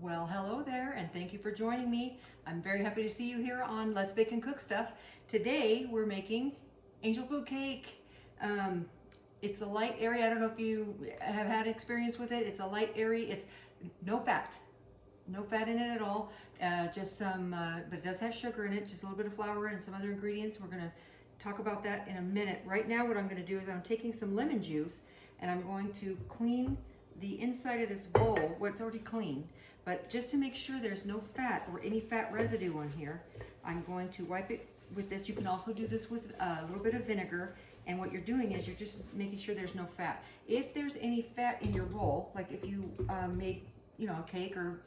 Well, hello there, and thank you for joining me. I'm very happy to see you here on Let's Bake and Cook Stuff. Today we're making angel food cake. It's a light airy. I don't know if you have had experience with it. It's a light airy. It's no fat in it at all. Just some, but it does have sugar in it. Just a little bit of flour and some other ingredients. We're gonna talk about that in a minute. Right now, what I'm gonna do is I'm taking some lemon juice and I'm going to clean the inside of this bowl. Well, it's already clean, but just to make sure there's no fat or any fat residue on here, I'm going to wipe it with this. You can also do this with a little bit of vinegar, and what you're doing is you're just making sure there's no fat. If there's any fat in your bowl, like if you made a cake or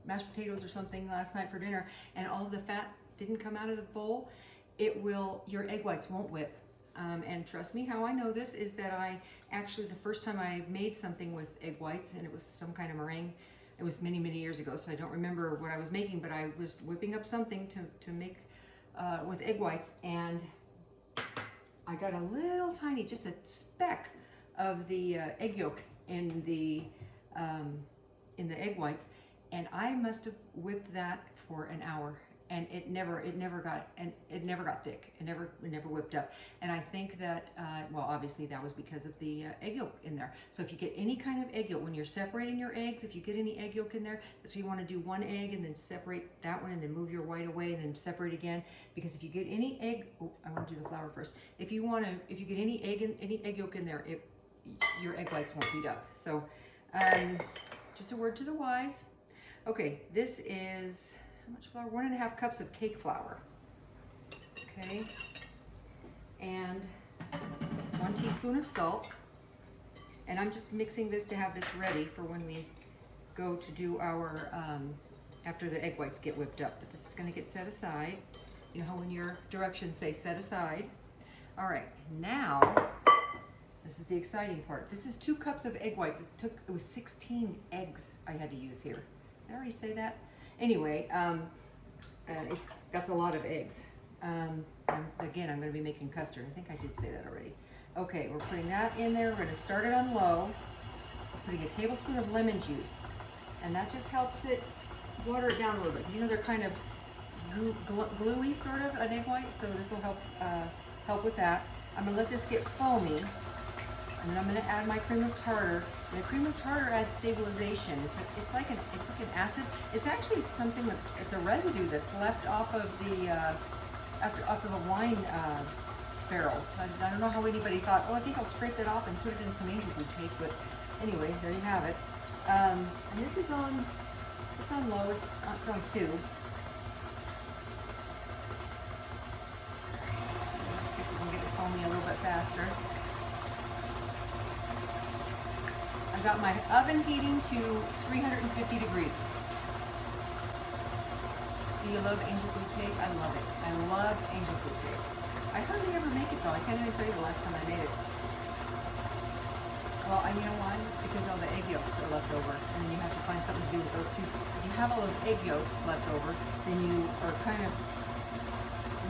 mashed potatoes or something last night for dinner and all the fat didn't come out of the bowl, your egg whites won't whip. And trust me, how I know this is that the first time I made something with egg whites, and it was some kind of meringue, it was many years ago, so I don't remember what I was making, but I was whipping up something to make with egg whites, and I got a little tiny, just a speck of the egg yolk in the egg whites, and I must have whipped that for an hour. And it never got thick. It never whipped up. And I think that well, obviously that was because of the egg yolk in there. So if you get any kind of egg yolk when you're separating your eggs, if you get any egg yolk in there, so you want to do one egg and then separate that one and then move your white away and then separate again. Because if you get any egg, I want to do the flour first. If you get any egg yolk in there, your egg whites won't beat up. So just a word to the wise. Okay, this is how much flour? 1.5 cups of cake flour. Okay. And 1 teaspoon of salt. And I'm just mixing this to have this ready for when we go to do our, after the egg whites get whipped up. But this is gonna get set aside. You know how when your directions say set aside. All right, now, this is the exciting part. This is 2 cups of egg whites. It was 16 eggs I had to use here. Did I already say that? Anyway, that's a lot of eggs. Again, I'm going to be making custard. I think I did say that already. Okay, we're putting that in there. We're going to start it on low. Putting a tablespoon of lemon juice, and that just helps it water it down a little bit. You know, they're kind of gluey, sort of, an egg white, so this will help with that. I'm going to let this get foamy, and then I'm going to add my cream of tartar. And the cream of tartar adds stabilization. It's like an acid. It's actually something it's a residue that's left off of the off of the wine barrels. I don't know how anybody thought, oh, I think I'll scrape that off and put it in some angel food cake. But anyway, there you have it. And this is on low. It's on 2. See if we can get it foamy a little bit faster. I've got my oven heating to 350 degrees. Do you love angel food cake? I love it. I love angel food cake. I hardly ever make it though. I can't even tell you the last time I made it. Well, you know why? It's because all the egg yolks are left over, and then you have to find something to do with those 2. If you have all those egg yolks left over, then you are kind of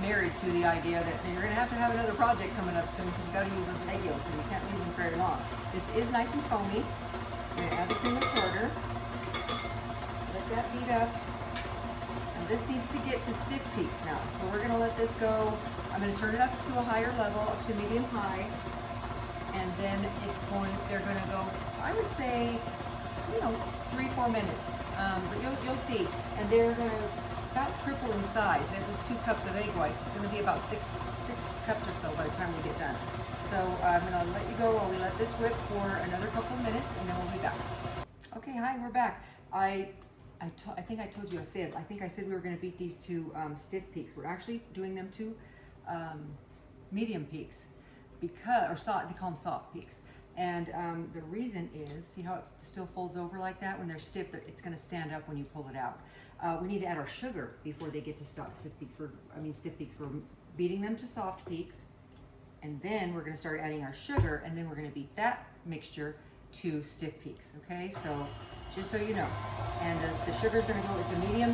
married to the idea that you're going to have another project coming up soon because you got to use those egg yolks and you can't leave them very long. This is nice and foamy. I'm going to add the cream of tartar. Let that heat up. And this needs to get to stiff peaks now. So we're going to let this go. I'm going to turn it up to a higher level, up to medium high. And then they're going to go, I would say, 3-4 minutes. But you'll see. And they're going to about triple in size. It was 2 cups of egg whites. It's going to be about 6 cups or so by the time we get done. So I'm going to let you go while we let this whip for another couple of minutes, and then we'll be back. Okay, hi, we're back. I think I told you a fib. I think I said we were going to beat these to stiff peaks. We're actually doing them to medium peaks, they call them soft peaks. And the reason is, see how it still folds over like that? When they're stiff, it's going to stand up when you pull it out. We need to add our sugar before they get to stiff peaks. Stiff peaks. We're beating them to soft peaks, and then we're going to start adding our sugar, and then we're going to beat that mixture to stiff peaks. Okay, so just so you know, and the sugar is going to go with the medium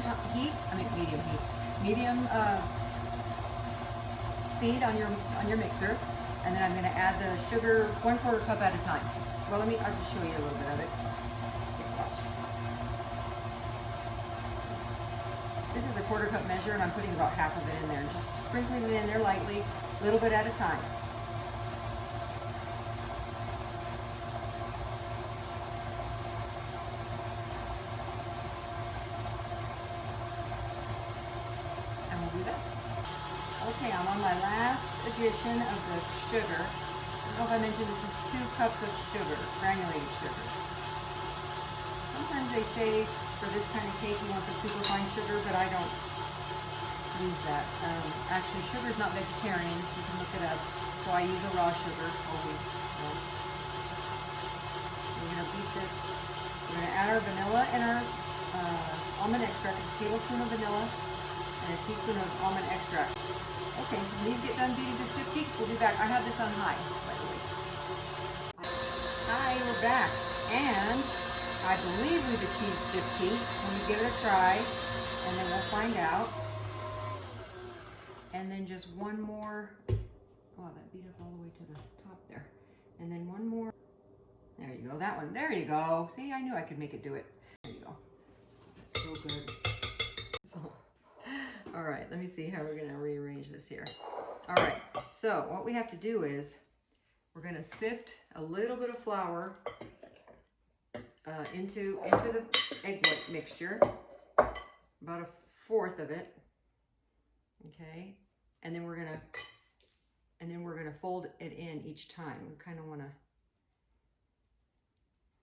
speed on your mixer, and then I'm going to add the sugar 1/4 cup at a time. Well, I'll just show you a little bit of it. 1/4 cup measure, and I'm putting about half of it in there and just sprinkling it in there lightly, a little bit at a time. And we'll do that. Okay, I'm on my last addition of the sugar. I don't know if I mentioned this is 2 cups of sugar, granulated sugar. Sometimes they say for this kind of cake you want the superfine sugar, but I don't use that. Actually, sugar is not vegetarian. You can look it up. So I use a raw sugar always. So we're going to beat this. We're going to add our vanilla and our almond extract, a tablespoon of vanilla and a teaspoon of almond extract. Okay, when these get done beating to stiff peaks, we'll be back. I have this on high, by the way. Hi, we're back. And I believe we've achieved stiff peaks. Let me give it a try, and then we'll find out. And then just one more. Oh, that beat up all the way to the top there. And then one more. There you go, that one. There you go. See, I knew I could make it do it. There you go. That's so good. All right, let me see how we're gonna rearrange this here. All right, so what we have to do is we're gonna sift a little bit of flour into the egg white mixture, about 1/4 of it. Okay, and then we're gonna fold it in each time. We kind of want to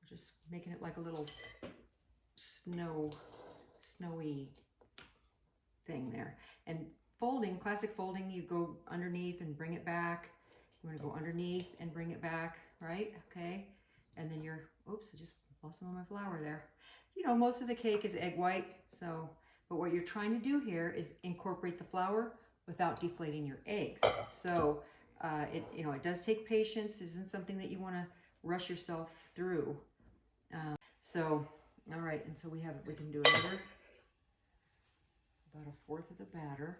just making it like a little snowy thing there. And folding, classic folding, you go underneath and bring it back. You want to go underneath and bring it back, right? Okay, and then you're, oops, I just lost some of my flour there. You know, most of the cake is egg white, so, but what you're trying to do here is incorporate the flour without deflating your eggs. So it does take patience. It isn't something that you want to rush yourself through. All right, and so we can do another, about 1/4 of the batter,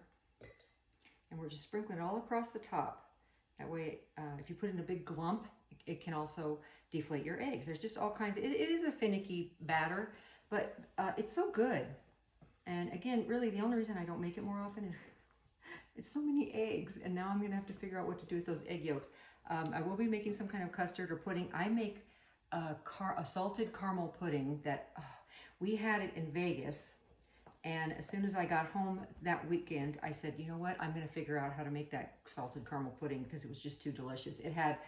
and we're just sprinkling it all across the top. That way, if you put in a big glump, it can also deflate your eggs. There's just all kinds of, it is a finicky batter, but it's so good. And again, really the only reason I don't make it more often is it's so many eggs, and now I'm gonna have to figure out what to do with those egg yolks. I will be making some kind of custard or pudding. I make a salted caramel pudding that we had it in Vegas, and as soon as I got home that weekend, I said, you know what, I'm gonna figure out how to make that salted caramel pudding because it was just too delicious. It had,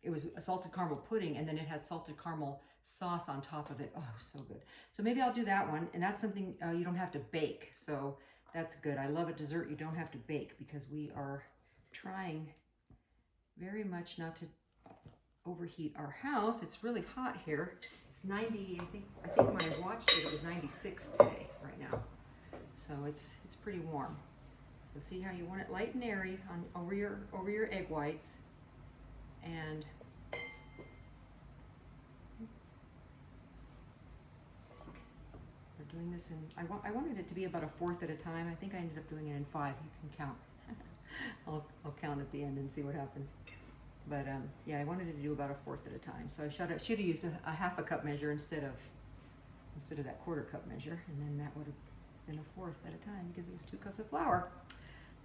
it was a salted caramel pudding, and then it had salted caramel sauce on top of it. Oh, it was so good. So maybe I'll do that one, and that's something you don't have to bake, so that's good. I love a dessert you don't have to bake because we are trying very much not to overheat our house. It's really hot here. It's 90, I think when I watched it, it was 96 today, right now. So it's pretty warm. So see how you want it light and airy over your egg whites. And we're doing this in, I wanted it to be about 1/4 at a time. I think I ended up doing it in 5. You can count. I'll count at the end and see what happens. But yeah, I wanted to do about 1/4 at a time. So I should have used a 1/2 cup measure instead of that 1/4 cup measure, and then that would have been 1/4 at a time because it was 2 cups of flour.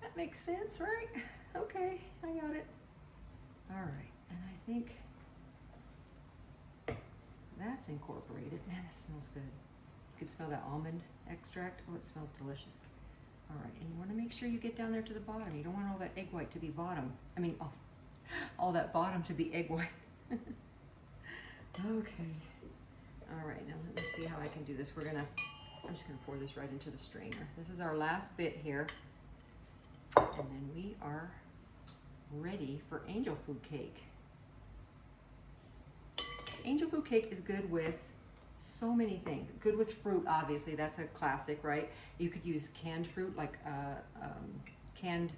That makes sense, right? Okay, I got it. All right, and I think that's incorporated. Man, this smells good. You can smell that almond extract. Oh, it smells delicious. All right, and you want to make sure you get down there to the bottom. You don't want all that egg white to be bottom. I mean, all that bottom to be egg white. Okay. All right, now let me see how I can do this. I'm just gonna pour this right into the strainer. This is our last bit here. And then we are ready for angel food cake. Angel food cake is good with so many things. Good with fruit, obviously, that's a classic, right? You could use canned fruit, like canned,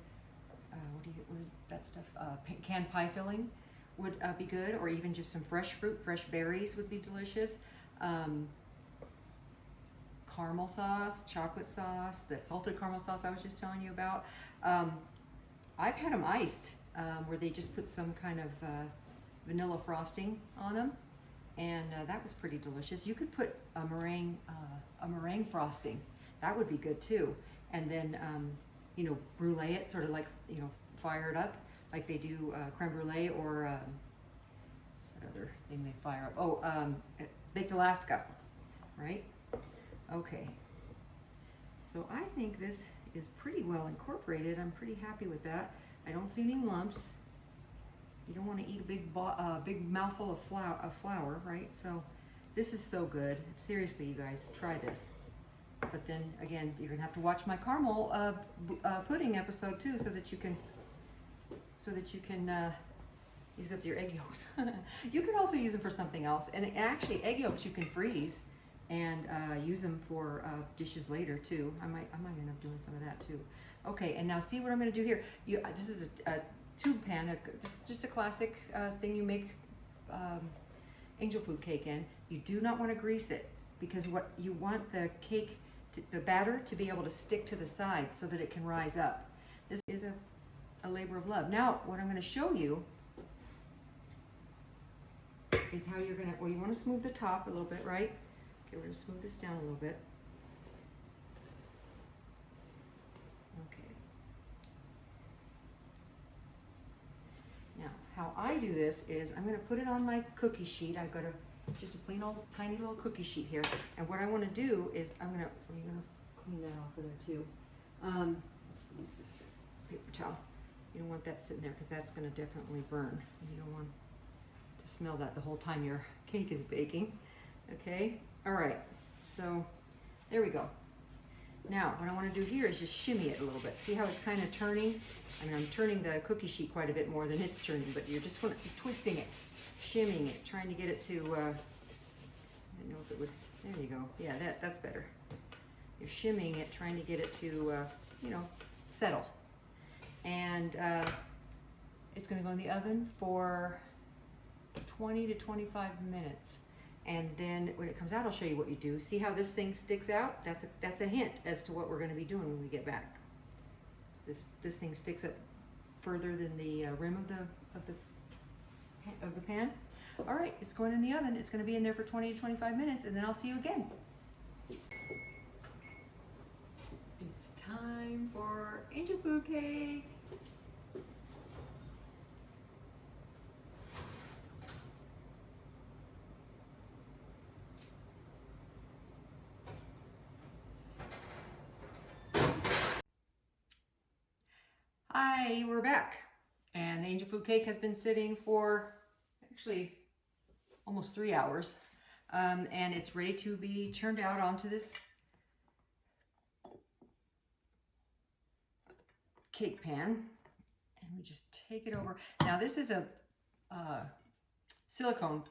canned pie filling would be good, or even just some fresh fruit, fresh berries would be delicious. Caramel sauce, chocolate sauce, that salted caramel sauce I was just telling you about. I've had them iced, where they just put some kind of vanilla frosting on them, and that was pretty delicious. You could put a meringue frosting. That would be good too. And then, you know, brulee it, sort of like, you know, fire it up like they do creme brulee or what's that other thing they fire up? Oh, baked Alaska, right? Okay. So I think this is pretty well incorporated. I'm pretty happy with that. I don't see any lumps. You don't want to eat a big mouthful of flour, right? So this is so good. Seriously, you guys, try this. But then again, you're gonna have to watch my caramel pudding episode too, so that you can use up your egg yolks. You can also use them for something else. And actually, egg yolks you can freeze and use them for dishes later too. I might end up doing some of that too. Okay, and now see what I'm going to do here. This is a tube pan. This is just a classic thing you make angel food cake in. You do not want to grease it, because what you want the cake, the batter, to be able to stick to the sides so that it can rise up. This is a labor of love. Now, what I'm going to show you is how you're going to, well, you want to smooth the top a little bit, right? Okay, we're going to smooth this down a little bit. Okay. Now, how I do this is I'm going to put it on my cookie sheet. I've got just a plain old tiny little cookie sheet here. And what I want to do is I'm going to clean that off of there too. Use this paper towel. You don't want that sitting there because that's going to definitely burn. You don't want to smell that the whole time your cake is baking. Okay. All right, so there we go. Now, what I want to do here is just shimmy it a little bit. See how it's kind of turning? I mean, I'm turning the cookie sheet quite a bit more than it's turning, but you're just going to be twisting it, shimmying it, trying to get it to, I don't know if it would, there you go. Yeah, that's better. You're shimmying it, trying to get it to, you know, settle. And it's going to go in the oven for 20 to 25 minutes. And then when it comes out, I'll show you what you do. See how this thing sticks out? That's a hint as to what we're going to be doing when we get back. This thing sticks up further than the rim of the pan. All right, it's going in the oven. It's going to be in there for 20 to 25 minutes, and then I'll see you again. It's time for angel food cake. Hi, we're back. And the angel food cake has been sitting for actually almost 3 hours. And it's ready to be turned out onto this cake pan. And we just take it over. Now this is a silicone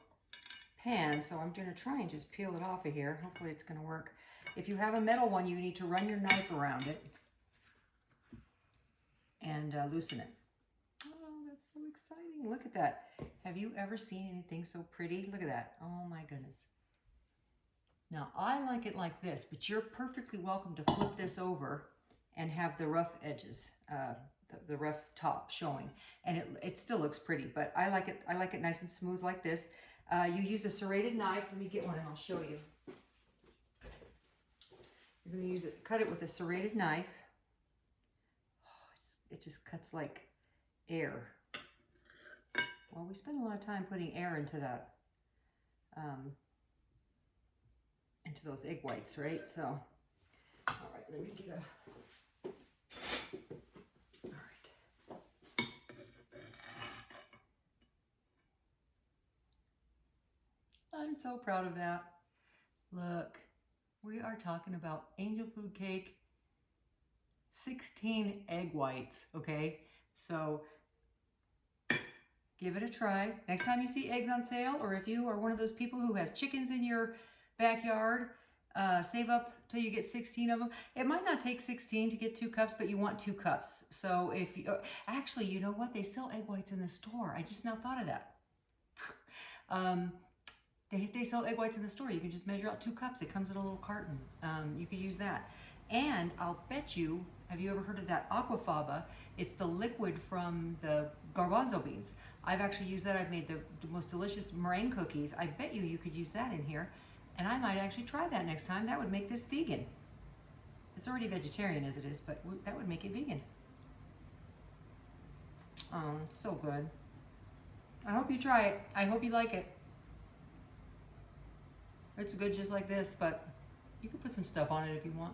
pan, so I'm going to try and just peel it off of here. Hopefully it's going to work. If you have a metal one, you need to run your knife around it and loosen it. Oh, that's so exciting. Look at that. Have you ever seen anything so pretty? Look at that. Oh my goodness. Now, I like it like this, but you're perfectly welcome to flip this over and have the rough edges, the rough top showing. And it still looks pretty, but I like it nice and smooth like this. You use a serrated knife. Let me get one and I'll show you. You're going to cut it with a serrated knife. It just cuts like air. Well, we spend a lot of time putting air into that, into those egg whites, right? So, all right, let me get a, all right. I'm so proud of that. Look, we are talking about angel food cake. 16 egg whites, okay? So give it a try. Next time you see eggs on sale, or if you are one of those people who has chickens in your backyard, save up till you get 16 of them. It might not take 16 to get 2 cups, but you want 2 cups. So if you, actually, you know what? They sell egg whites in the store. I just now thought of that. They sell egg whites in the store. You can just measure out 2 cups. It comes in a little carton. You could use that. And I'll bet you, have you ever heard of that aquafaba? It's the liquid from the garbanzo beans. I've actually used that. I've made the most delicious meringue cookies. I bet you could use that in here. And I might actually try that next time. That would make this vegan. It's already vegetarian as it is, but that would make it vegan. Oh, it's so good. I hope you try it. I hope you like it. It's good just like this, but you can put some stuff on it if you want.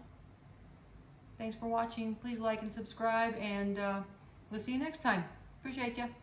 Thanks for watching. Please like and subscribe, and we'll see you next time. Appreciate you.